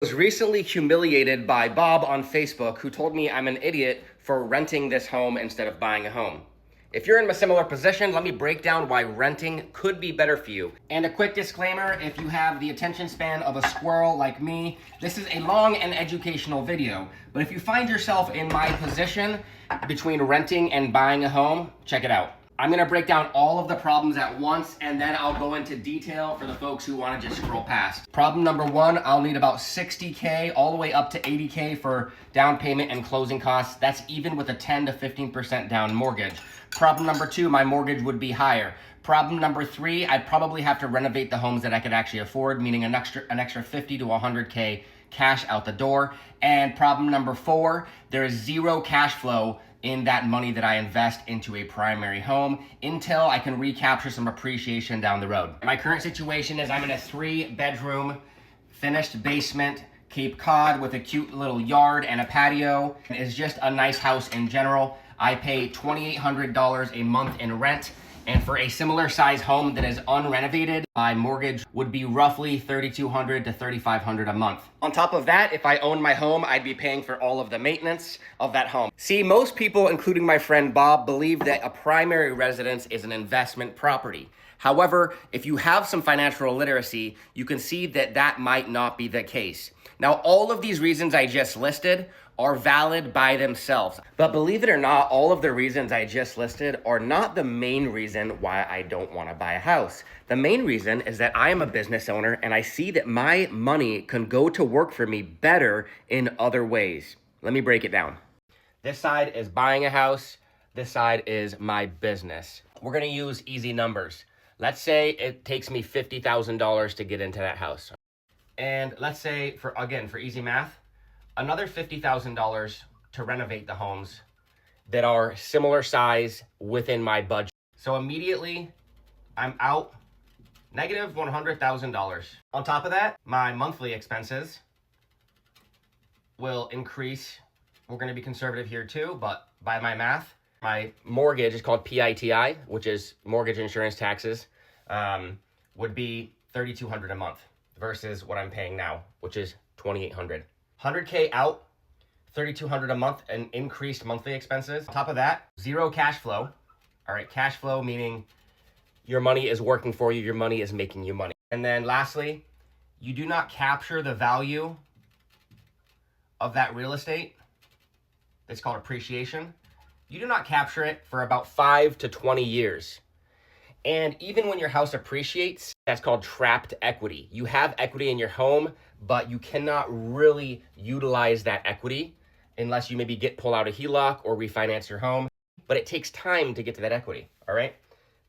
Was recently humiliated by Bob on Facebook, who told me I'm an idiot for renting this home instead of buying a home. If you're in a similar position, let me break down why renting could be better for you. And a quick disclaimer, if you have the attention span of a squirrel like me, this is a long and educational video. But if you find yourself in my position between renting and buying a home, check it out. I'm gonna break down all of the problems at once, and then I'll go into detail for the folks who wanna just scroll past. Problem number one, I'll need about 60K all the way up to 80K for down payment and closing costs. That's even with a 10 to 15% down mortgage. Problem number two, my mortgage would be higher. Problem number three, I'd probably have to renovate the homes that I could actually afford, meaning an extra 50 to 100K cash out the door. And problem number four, there is zero cash flow in that money that I invest into a primary home until I can recapture some appreciation down the road. My current situation is I'm in a 3-bedroom finished basement Cape Cod with a cute little yard and a patio. It's just a nice house in general. I pay $2,800 a month in rent, and for a similar size home that is unrenovated, my mortgage would be roughly $3,200 to $3,500 a month. On top of that, if I owned my home, I'd be paying for all of the maintenance of that home. See, most people, including my friend Bob, believe that a primary residence is an investment property. However, if you have some financial literacy, you can see that that might not be the case. Now, all of these reasons I just listed are valid by themselves. But believe it or not, all of the reasons I just listed are not the main reason why I don't want to buy a house. The main reason is that I am a business owner and I see that my money can go to work for me better in other ways. Let me break it down. This side is buying a house. This side is my business. We're going to use easy numbers. Let's say it takes me $50,000 to get into that house. And let's say, for easy math, another $50,000 to renovate the homes that are similar size within my budget. So immediately, I'm out negative $100,000. On top of that, my monthly expenses will increase. We're going to be conservative here too, but by my math, my mortgage is called PITI, which is mortgage insurance taxes, would be $3,200 a month versus what I'm paying now, which is $2,800. 100K out, $3,200 a month, and increased monthly expenses. On top of that, zero cash flow. All right, cash flow meaning your money is working for you, your money is making you money. And then lastly, you do not capture the value of that real estate. It's called appreciation. You do not capture it for about 5 to 20 years. And even when your house appreciates, that's called trapped equity. You have equity in your home, but you cannot really utilize that equity unless you maybe pull out a HELOC or refinance your home. But it takes time to get to that equity, all right?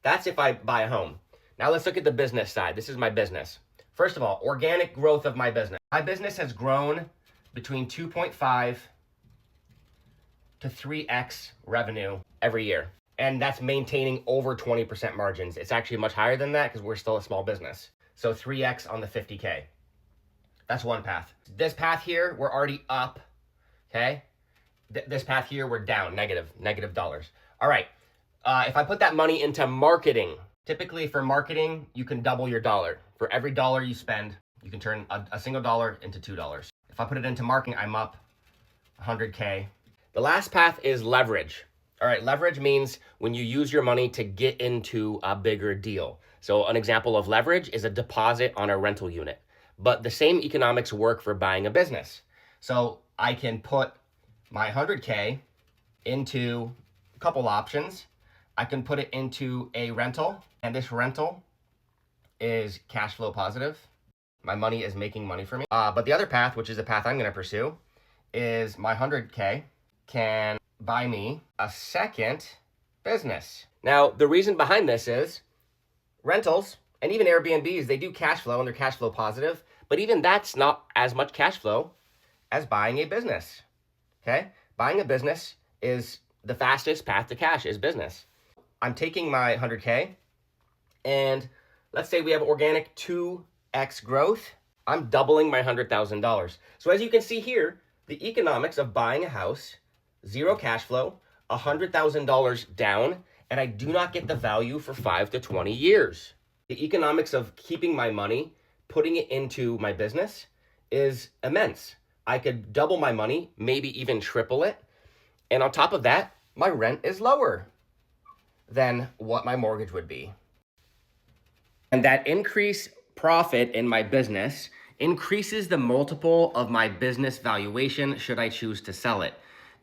That's if I buy a home. Now let's look at the business side. This is my business. First of all, organic growth of my business. My business has grown between 2.5 to 3x revenue every year. And that's maintaining over 20% margins. It's actually much higher than that because we're still a small business. So 3x on the 50K. That's one path. This path here, we're already up, okay? This path here, we're down, negative dollars. All right, if I put that money into marketing, typically for marketing, you can double your dollar. For every dollar you spend, you can turn a single dollar into $2. If I put it into marketing, I'm up 100K. The last path is leverage. All right, leverage means when you use your money to get into a bigger deal. So an example of leverage is a deposit on a rental unit. But the same economics work for buying a business. So I can put my 100K into a couple options. I can put it into a rental, and this rental is cash flow positive. My money is making money for me. But the other path, which is the path I'm going to pursue, is my 100K can buy me a second business. Now, the reason behind this is rentals and even Airbnbs, they do cash flow and they're cash flow positive, but even that's not as much cash flow as buying a business, okay? Buying a business is the fastest path to cash is business. I'm taking my 100K and let's say we have organic 2x growth. I'm doubling my $100,000. So as you can see here, the economics of buying a house, zero cash flow, $100,000 down, and I do not get the value for 5 to 20 years. The economics of keeping my money, putting it into my business, is immense. I could double my money, maybe even triple it. And on top of that, my rent is lower than what my mortgage would be. And that increased profit in my business increases the multiple of my business valuation should I choose to sell it.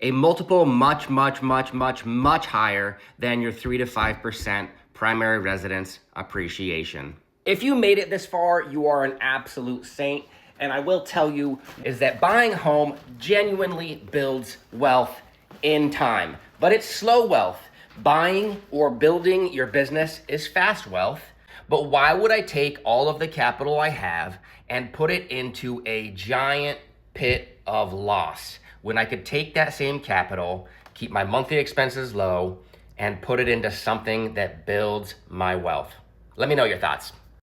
A multiple much, much, much, much, much higher than your 3 to 5% primary residence appreciation. If you made it this far, you are an absolute saint. And I will tell you is that buying a home genuinely builds wealth in time, but it's slow wealth. Buying or building your business is fast wealth. But why would I take all of the capital I have and put it into a giant pit of loss when I could take that same capital, keep my monthly expenses low, and put it into something that builds my wealth? Let me know your thoughts.